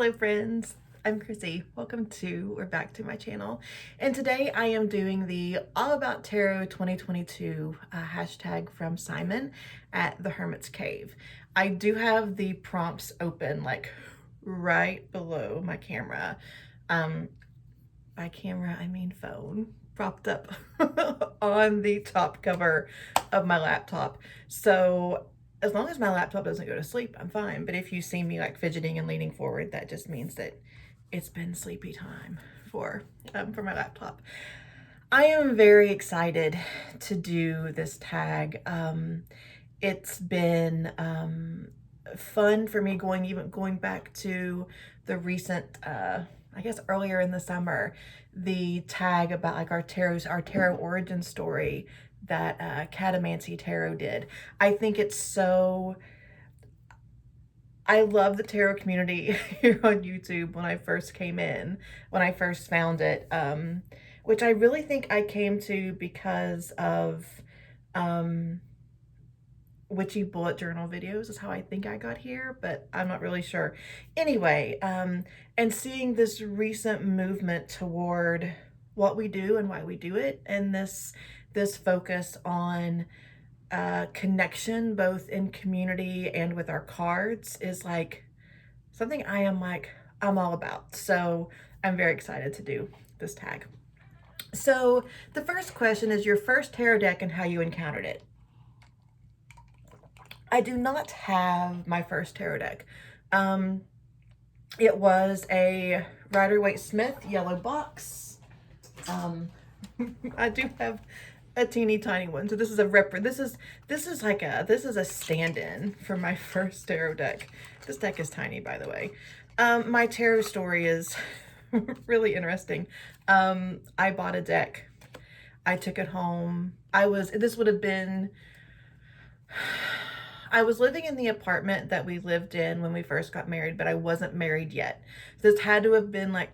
Hello friends, I'm Chrissy. Welcome to or back to my channel. And today I am doing the All About Tarot 2022 hashtag from Simon at the Hermit's Cave. I do have the prompts open like right below my camera. By camera, I mean phone, propped up on the top cover of my laptop. So as long as my laptop doesn't go to sleep, I'm fine. But if you see me like fidgeting and leaning forward, that just means that it's been sleepy time for my laptop. I am very excited to do this tag. It's been fun for me going back to the recent, I guess earlier in the summer, the tag about like our tarot origin story that Catamancy Tarot did. I think it's so, I love the tarot community here on YouTube when I first found it, which I really think I came to because of witchy bullet journal videos is how I think I got here, but I'm not really sure. Anyway, and seeing this recent movement toward what we do and why we do it, and this focus on connection both in community and with our cards is like something I'm all about. So I'm very excited to do this tag. So the first question is your first tarot deck and how you encountered it. I do not have my first tarot deck. It was a Rider-Waite-Smith yellow box. I do have a teeny tiny one. So this is a stand-in for my first tarot deck. This deck is tiny, by the way. My tarot story is really interesting. I bought a deck. I took it home. I was living in the apartment that we lived in when we first got married, but I wasn't married yet. This had to have been like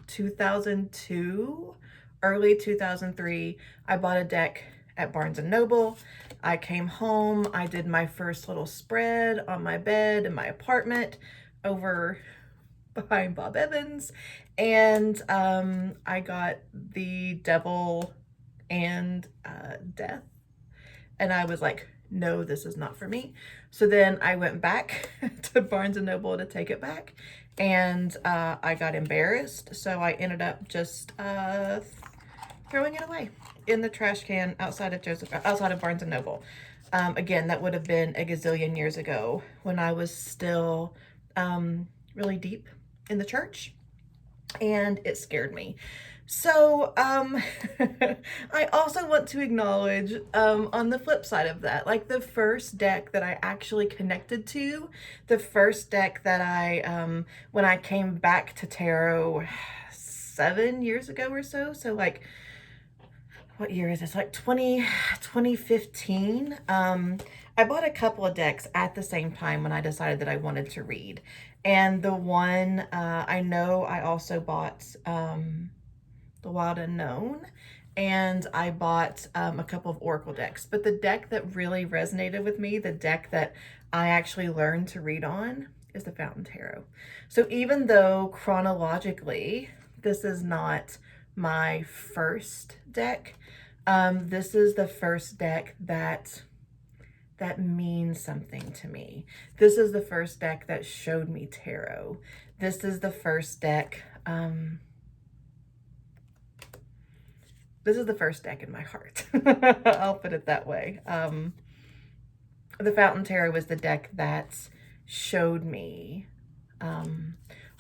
2002, early 2003. I bought a deck at Barnes & Noble. I came home. I did my first little spread on my bed in my apartment over behind Bob Evans. And I got the Devil and Death. And I was like, no, this is not for me. So then I went back to Barnes & Noble to take it back, and I got embarrassed. So I ended up just throwing it away in the trash can outside of Barnes & Noble. Again, that would have been a gazillion years ago when I was still really deep in the church, and it scared me. So I also want to acknowledge on the flip side of that, like the first deck that I actually connected to, the first deck that I when I came back to tarot 7 years ago or so, so like what year is this, like 2015. I bought a couple of decks at the same time when I decided that I wanted to read, and the one I know I also bought The Wild Unknown, and I bought a couple of Oracle decks. But the deck that really resonated with me, the deck that I actually learned to read on, is the Fountain Tarot. So even though chronologically this is not my first deck, this is the first deck that means something to me. This is the first deck that showed me tarot. This is the first deck this is the first deck in my heart. I'll put it that way. The Fountain Tarot was the deck that showed me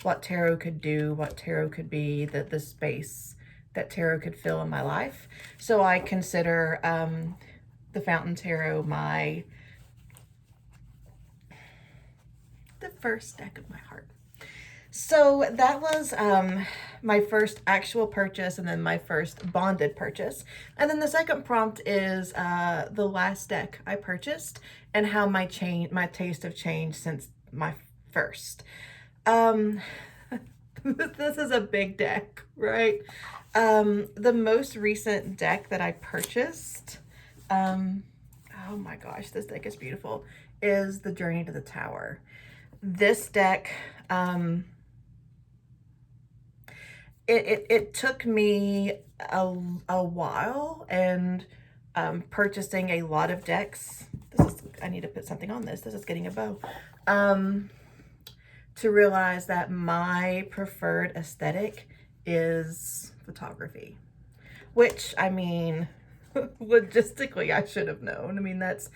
what tarot could do, what tarot could be, the space that tarot could fill in my life. So I consider the Fountain Tarot the first deck of my heart. So that was my first actual purchase, and then my first bonded purchase. And then the second prompt is the last deck I purchased and how my taste have changed since my first. This is a big deck, right? The most recent deck that I purchased, oh my gosh, this deck is beautiful, is the Journey to the Tower. This deck it took me a while, and purchasing a lot of decks. I need to put something on this. This is getting a bow. To realize that my preferred aesthetic is photography, which, I mean, logistically, I should have known. I mean, that's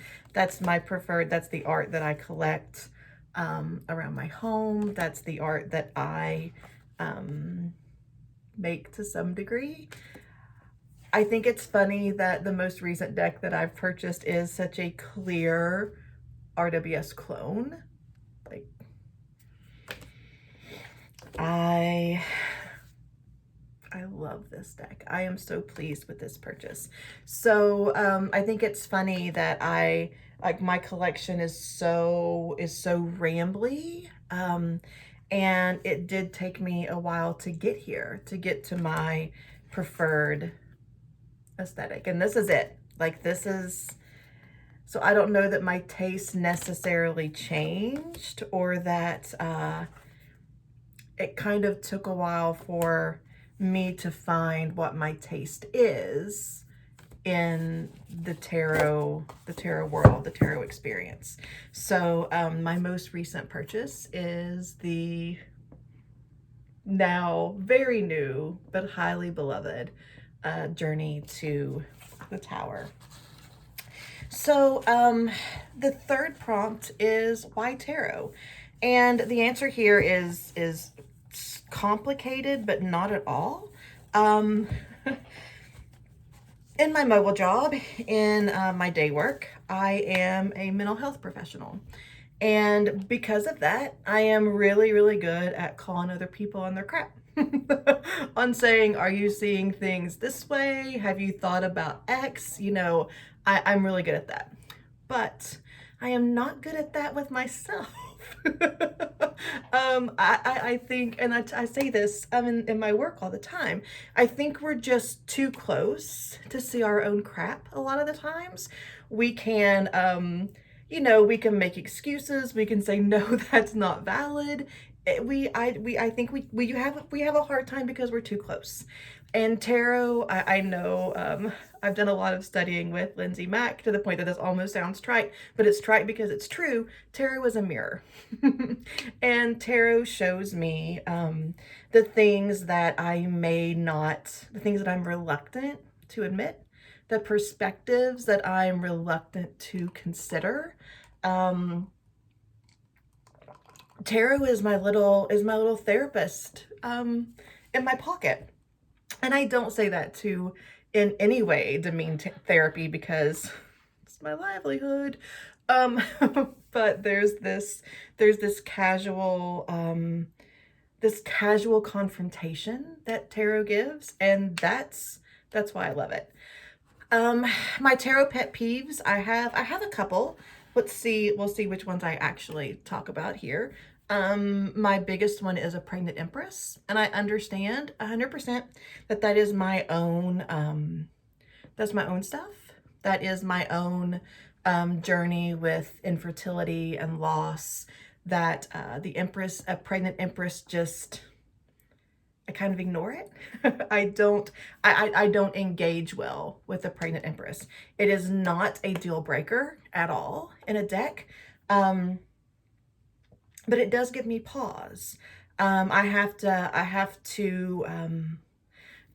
my preferred. That's the art that I collect around my home. That's the art that I make to some degree. I think it's funny that the most recent deck that I've purchased is such a clear RWS clone. Like, I love this deck. I am so pleased with this purchase. So I think it's funny that my collection is so rambly. And it did take me a while to get here, to get to my preferred aesthetic. And this is it. Like, this is, so I don't know that my taste necessarily changed, or that it kind of took a while for me to find what my taste is in the tarot world, the tarot experience. So my most recent purchase is the now very new but highly beloved Journey to the Tower. So the third prompt is, why tarot? And the answer here is complicated, but not at all. In my mobile job, in my day work, I am a mental health professional. And because of that, I am really, really good at calling other people on their crap. On saying, are you seeing things this way? Have you thought about X? You know, I'm really good at that. But I am not good at that with myself. I think, and I say this in my work all the time, I think we're just too close to see our own crap a lot of the times. We can, you know, we can make excuses. We can say, no, that's not valid. I think we have a hard time because we're too close. And tarot, I know, I've done a lot of studying with Lindsay Mack, to the point that this almost sounds trite, but it's trite because it's true. Tarot is a mirror. And tarot shows me the things that I may not, the things that I'm reluctant to admit, the perspectives that I'm reluctant to consider. Tarot is my little therapist in my pocket. And I don't say that to in any way demean therapy, because it's my livelihood. But there's this casual confrontation that tarot gives, and that's why I love it. My tarot pet peeves, I have a couple. We'll see which ones I actually talk about here. My biggest one is a pregnant empress, and I understand 100% that is my own, that's my own stuff. That is my own journey with infertility and loss, that a pregnant empress, just, I kind of ignore it. I don't engage well with a pregnant empress. It is not a deal breaker at all in a deck. But it does give me pause. I have to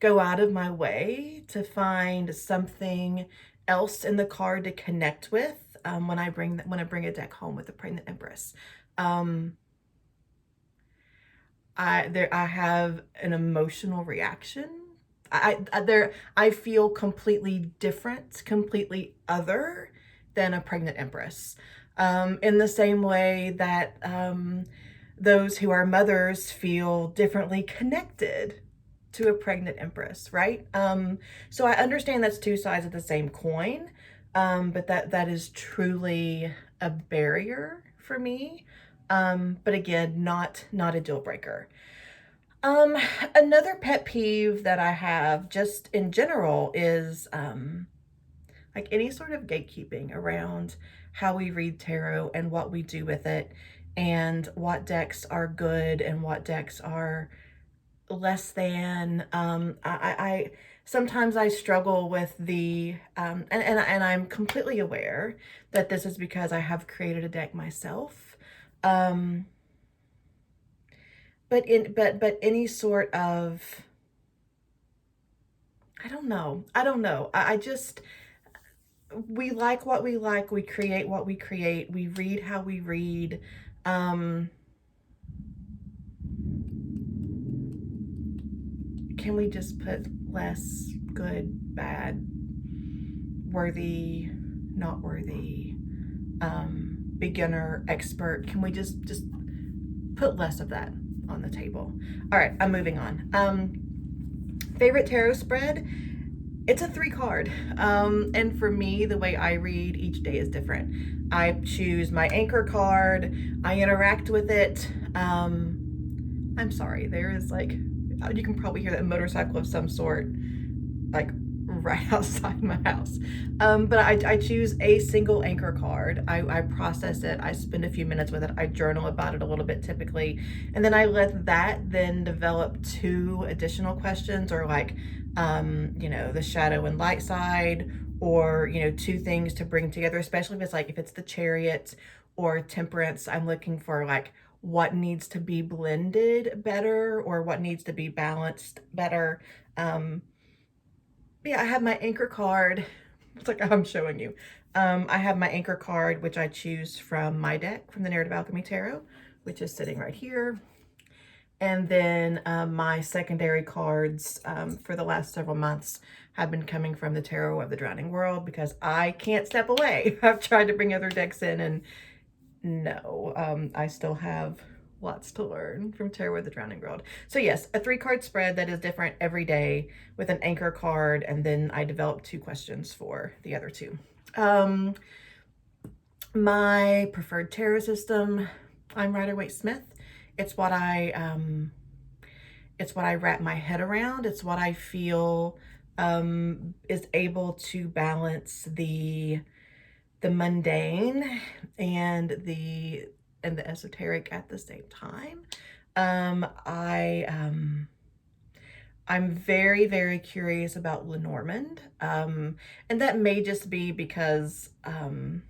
go out of my way to find something else in the card to connect with when I bring a deck home with the pregnant empress. I have an emotional reaction. I feel completely different, completely other than a pregnant empress. In the same way that those who are mothers feel differently connected to a pregnant empress, right? So I understand that's two sides of the same coin, but that is truly a barrier for me. But again, not a deal breaker. Another pet peeve that I have just in general is like any sort of gatekeeping around how we read tarot and what we do with it, and what decks are good and what decks are less than. I sometimes I struggle with the and I'm completely aware that this is because I have created a deck myself. Um, but any sort of, I don't know. I just, we like what we like, we create what we create, we read how we read. Um, can we just put less good, bad, worthy, not worthy, beginner, expert? Can we just put less of that on the table? All right, I'm moving on. Favorite tarot spread? It's a 3 card. And for me, the way I read each day is different. I choose my anchor card, I interact with it. I'm sorry, there is like, you can probably hear that motorcycle of some sort, like right outside my house. But I choose a single anchor card. I process it. I spend a few minutes with it. I journal about it a little bit typically. And then I let that then develop 2 additional questions, or like, the shadow and light side, or, 2 things to bring together, especially if it's like, if it's the Chariot or Temperance, I'm looking for like, what needs to be blended better or what needs to be balanced better. Yeah, I have my anchor card. It's like I'm showing you. I have my anchor card, which I choose from my deck, from the Narrative Alchemy Tarot, which is sitting right here. And then my secondary cards for the last several months have been coming from the Tarot of the Drowning World, because I can't step away. I've tried to bring other decks in, and no, I still have lots to learn from Tarot of the Drowning World. So yes, a 3-card spread that is different every day with an anchor card, and then I developed 2 questions for the other 2. My preferred tarot system, I'm Rider-Waite-Smith. It's what I wrap my head around. It's what I feel is able to balance the mundane and the esoteric at the same time. I'm very, very curious about Lenormand. And that may just be because some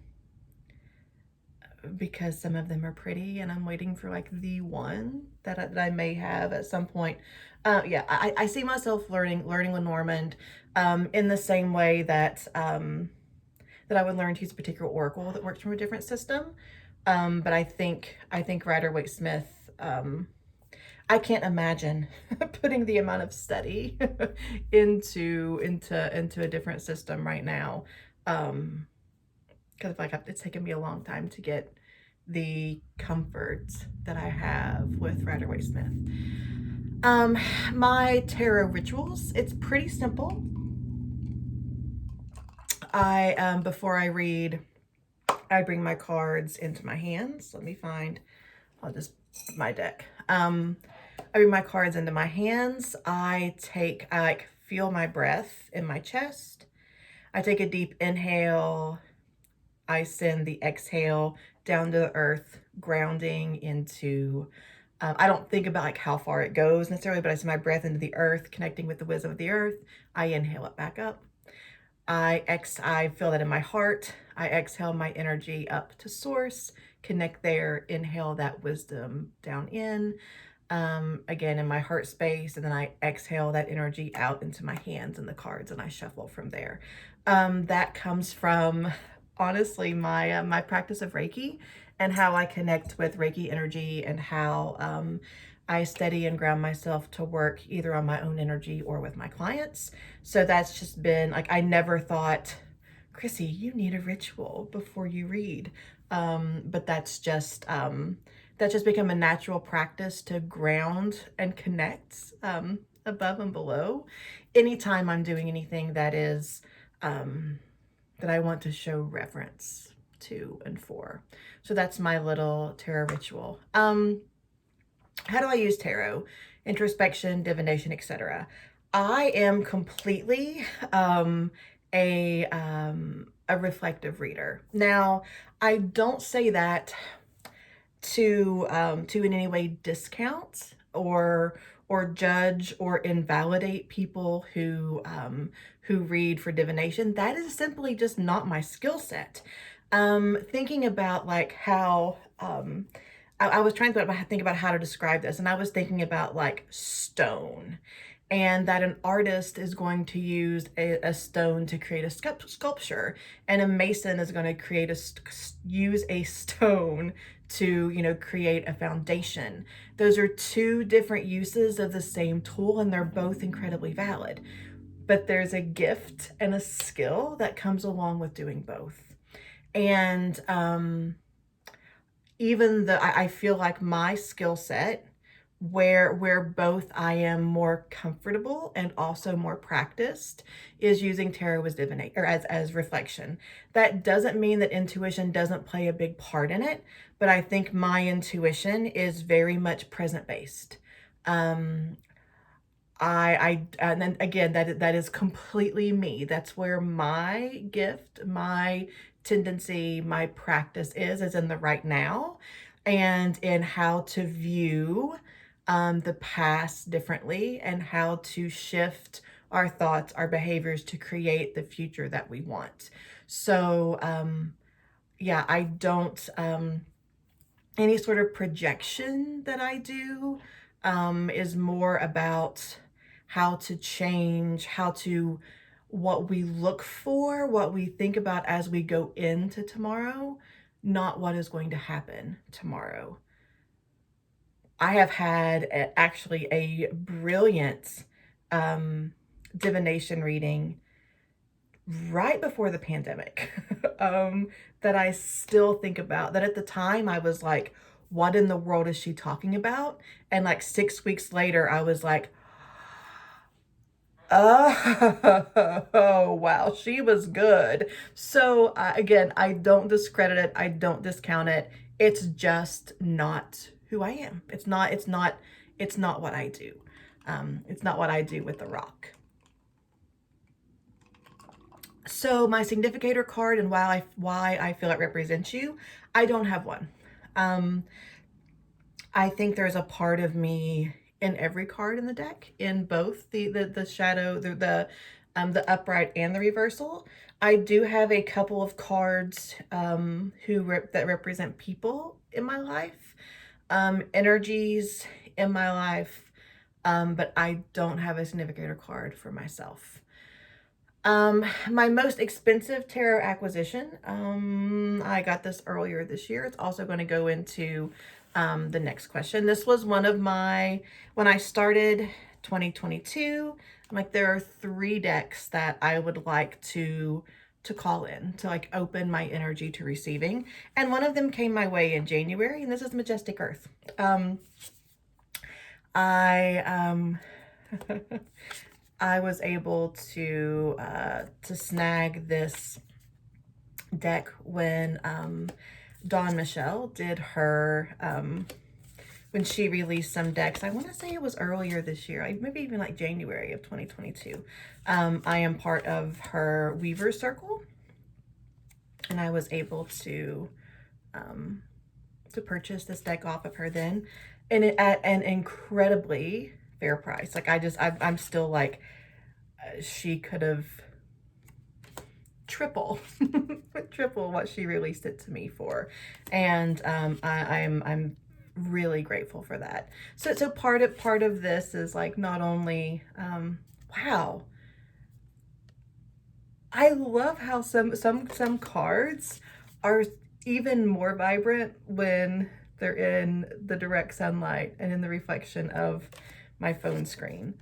of them are pretty, and I'm waiting for like the one that I may have at some point. Yeah, I see myself learning Lenormand in the same way that I would learn to use a particular oracle that works from a different system. But I think Rider-Waite-Smith, I can't imagine putting the amount of study into a different system right now. Because like it's taken me a long time to get the comfort that I have with Rider-Waite-Smith. My tarot rituals, it's pretty simple. Before I read, I bring my cards into my hands. Let me find, I'll just, my deck. I bring my cards into my hands. I like feel my breath in my chest. I take a deep inhale. I send the exhale down to the earth, grounding into, I don't think about like how far it goes necessarily, but I send my breath into the earth, connecting with the wisdom of the earth. I inhale it back up. I feel that in my heart. I exhale my energy up to source, connect there, inhale that wisdom down in, again in my heart space, and then I exhale that energy out into my hands and the cards, and I shuffle from there. That comes from, honestly, my practice of Reiki and how I connect with Reiki energy, and how I steady and ground myself to work either on my own energy or with my clients. So that's just been like, I never thought, Chrissy, you need a ritual before you read. But that's just become a natural practice to ground and connect above and below. Anytime I'm doing anything that is that I want to show reverence to and for. So that's my little tarot ritual. How do I use tarot? Introspection, divination, etc. I am completely a reflective reader. Now, I don't say that to in any way discount or judge or invalidate people who read for divination. That is simply just not my skill set. Thinking about like how I was trying to think about how to describe this, and I was thinking about like stone, and that an artist is going to use a stone to create a sculpture, and a mason is going to use a stone to, you know, create a foundation. Those are two different uses of the same tool, and they're both incredibly valid. But there's a gift and a skill that comes along with doing both. And even though I feel like my skill set, where both I am more comfortable and also more practiced, is using tarot as divination, or as reflection. That doesn't mean that intuition doesn't play a big part in it, but I think my intuition is very much present based. And then again, that is completely me. That's where my gift, my tendency, my practice is in the right now, and in how to view the past differently, and how to shift our thoughts, our behaviors to create the future that we want. So yeah, I don't, any sort of projection that I do is more about how to change, what we look for, what we think about as we go into tomorrow, not what is going to happen tomorrow. I have had actually a brilliant divination reading right before the pandemic that I still think about. That at the time I was like, what in the world is she talking about? And like 6 weeks later, I was like, oh, wow, she was good. So again, I don't discredit it. I don't discount it. It's just not who I am. It's not what I do. It's not what I do with the rock. So my significator card, and why I feel it represents you, I don't have one. I think there's a part of me in every card in the deck, in both the shadow, the upright and the reversal. I do have a couple of cards that represent people in my life, energies in my life, but I don't have a significator card for myself. My most expensive tarot acquisition, I got this earlier this year. It's also going to go into the next question. This was one of my, when I started 2022, I'm like, there are 3 decks that I would like to call in, to like open my energy to receiving. And one of them came my way in January, and this is Majestic Earth. I was able to snag this deck when Dawn Michelle did her, when she released some decks. I want to say it was earlier this year, like maybe even like January of 2022. I am part of her Weaver Circle, and I was able to purchase this deck off of her then, and it at an incredibly fair price. Like I'm still like, she could have triple what she released it to me for, and I'm really grateful for that. So part of this is like, not only wow, I love how some cards are even more vibrant when they're in the direct sunlight and in the reflection of my phone screen.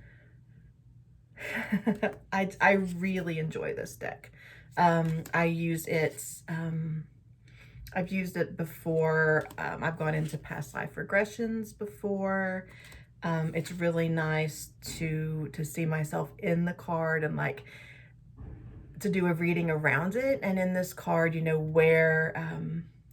I really enjoy this deck. I use it, I've used it before. I've gone into past life regressions before. It's really nice to see myself in the card, and like to do a reading around it. And in this card, you know, where,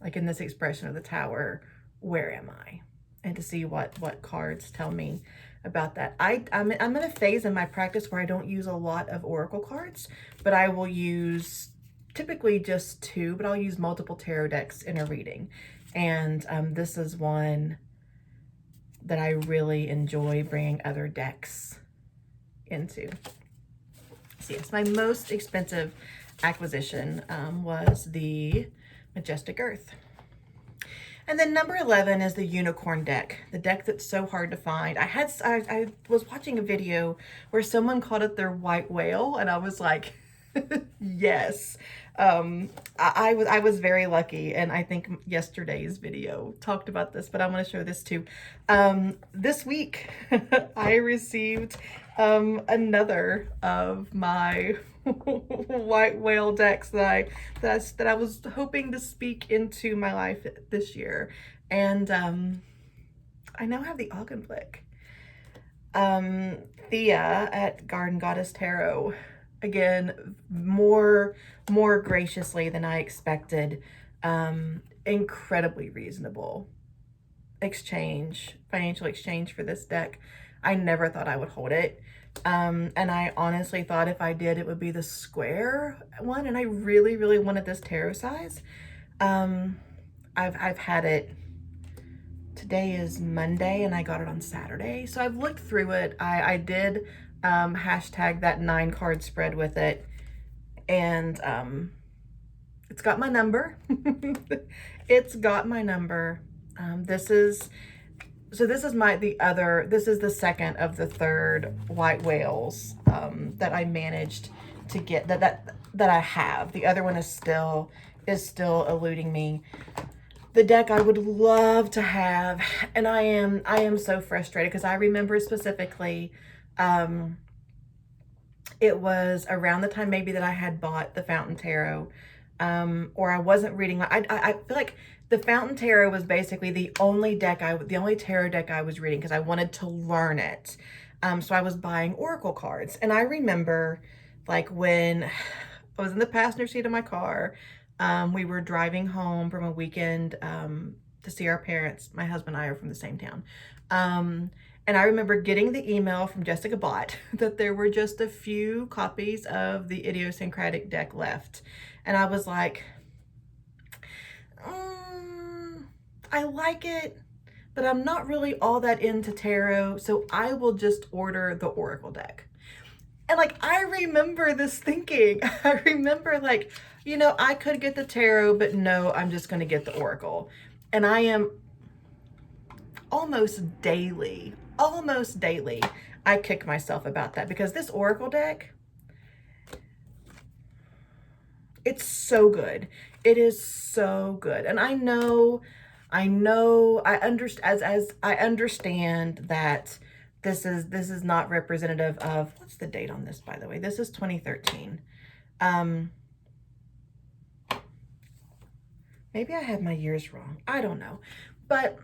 like in this expression of the Tower, where am I? And to see what cards tell me about that. I'm in a phase in my practice where I don't use a lot of oracle cards, but I will use typically just 2, but I'll use multiple tarot decks in a reading. And this is one that I really enjoy bringing other decks into. So yes, my most expensive acquisition was the Majestic Earth. And then number 11 is the Unicorn deck, the deck that's so hard to find. I was watching a video where someone called it their white whale, and I was like, yes. I was very lucky, and I think yesterday's video talked about this, but I want to show this too. This week I received another of my white whale decks that I was hoping to speak into my life this year, and I now have the Augenblick. Thea at Garden Goddess Tarot, again, more graciously than I expected. Incredibly reasonable financial exchange for this deck. I never thought I would hold it. And I honestly thought if I did, it would be the square one. And I really, really wanted this tarot size. I've had it. Today is Monday and I got it on Saturday. So I've looked through it. I did hashtag that 9-card spread with it. And it's got my number. It's got my number. This is the second of the third white whales that I managed to get, that I have. The other one is still eluding me. The deck I would love to have, and I am so frustrated because I remember specifically it was around the time maybe that I had bought the Fountain Tarot, or I wasn't reading. I feel like the Fountain Tarot was basically the only tarot deck I was reading because I wanted to learn it. So I was buying oracle cards, and I remember like when I was in the passenger seat of my car, we were driving home from a weekend to see our parents. My husband and I are from the same town. And I remember getting the email from Jessica Bott that there were just a few copies of the Idiosyncratic deck left. And I was like, I like it, but I'm not really all that into tarot, so I will just order the Oracle deck. And like, I remember this thinking, I remember like, I could get the tarot, but no, I'm just going to get the Oracle. And I am almost daily, I kick myself about that because this Oracle deck, it's so good. It is so good. And I understand that this is not representative of, what's the date on this, by the way? This is 2013. Maybe I have my years wrong. I don't know. But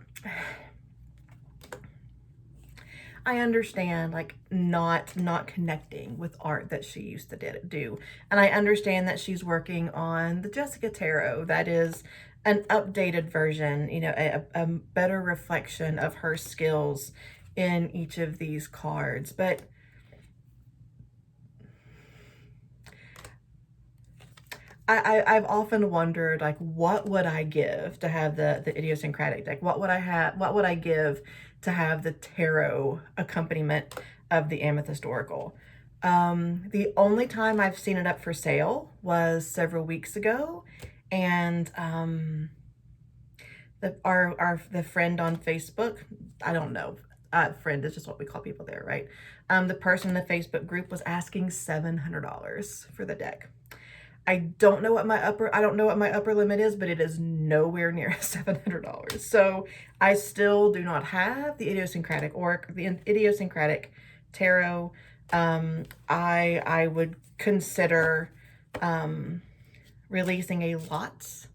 I understand like not connecting with art that she used to do. And I understand that she's working on the Jessica Tarot. That is an updated version, a better reflection of her skills in each of these cards. But I've often wondered, like, what would I give to have the Idiosyncratic deck? What would I give to have the tarot accompaniment of the Amethyst Oracle? The only time I've seen it up for sale was several weeks ago, and the friend on Facebook, I don't know, friend is just what we call people there, right? The person in the Facebook group was asking $700 for the deck. I don't know what my upper limit is, but it is nowhere near $700. So I still do not have the Idiosyncratic Tarot. I would consider releasing a lot.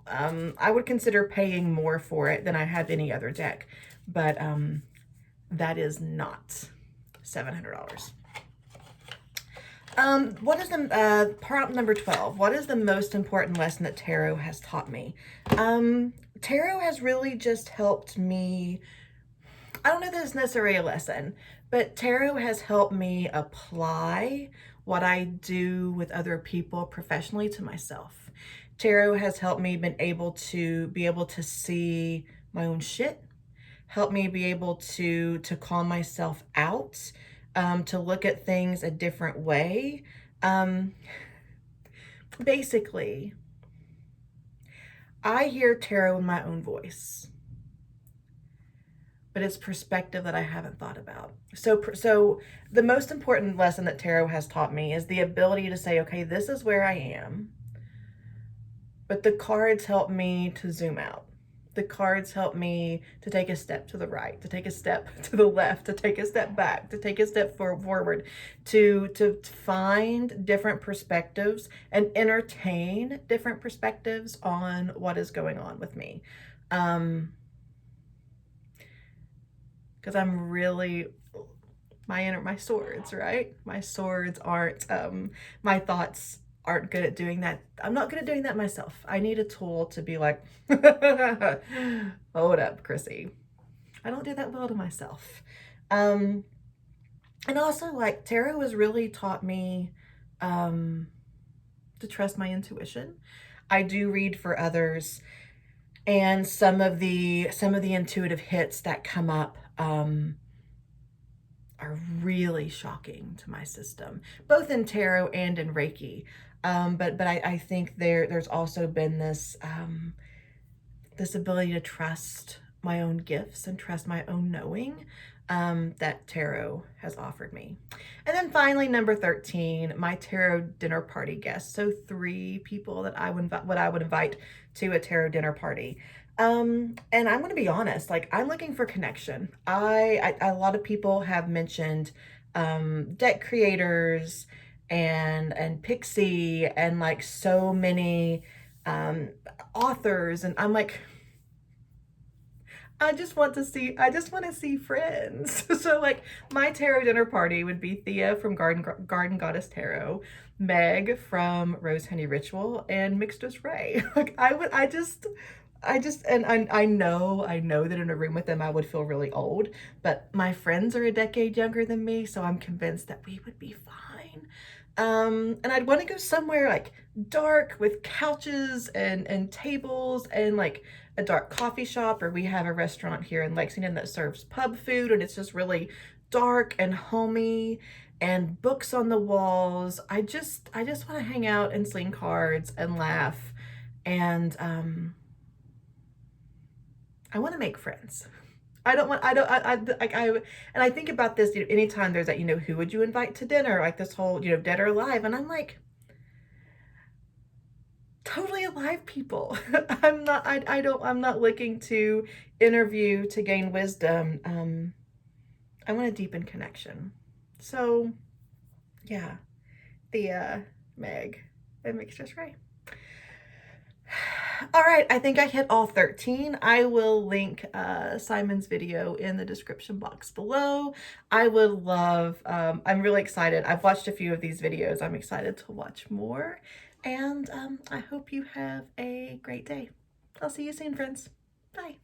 I would consider paying more for it than I have any other deck, but that is not $700. What is the, part number 12, what is the most important lesson that tarot has taught me? Tarot has really just helped me, I don't know that it's necessarily a lesson, but tarot has helped me apply what I do with other people professionally to myself. Tarot has helped me be able to see my own shit, help me be able to call myself out, to look at things a different way. Basically, I hear tarot in my own voice, but it's perspective that I haven't thought about. So the most important lesson that tarot has taught me is the ability to say, okay, this is where I am, but the cards help me to zoom out. The cards help me to take a step to the right, to take a step to the left, to take a step back, to take a step forward, to find different perspectives and entertain different perspectives on what is going on with me. Because I'm really my swords, right? My swords aren't my thoughts aren't good at doing that. I'm not good at doing that myself. I need a tool to be like, hold up, Chrissy. I don't do that well to myself. And also, like, tarot has really taught me to trust my intuition. I do read for others, and some of the intuitive hits that come up are really shocking to my system, both in tarot and in Reiki. But I think there's also been this this ability to trust my own gifts and trust my own knowing that tarot has offered me. And then finally, number 13, my tarot dinner party guests. So 3 people that I would invite to a tarot dinner party. And I'm going to be honest, like, I'm looking for connection. A lot of people have mentioned deck creators and Pixie and like so many authors, and I'm like, I just want to see friends. So like, my tarot dinner party would be Thea from Garden Goddess Tarot, Meg from Rose Honey Ritual, and Mixtus Ray. Like, and I know that in a room with them I would feel really old, but my friends are a decade younger than me, so I'm convinced that we would be fine. And I'd want to go somewhere like dark with couches and tables and like a dark coffee shop, or we have a restaurant here in Lexington that serves pub food, and it's just really dark and homey and books on the walls. I just want to hang out and sling cards and laugh, and I want to make friends. And I think about this, you know, anytime there's that, you know, who would you invite to dinner? Like this whole, you know, dead or alive. And I'm like, totally alive people. I'm not looking to interview to gain wisdom. I want to deepen connection. So yeah, the Meg, that makes just right. All right, I think I hit all 13. I will link Simon's video in the description box below. I would love, I'm really excited. I've watched a few of these videos. I'm excited to watch more. And I hope you have a great day. I'll see you soon, friends. Bye.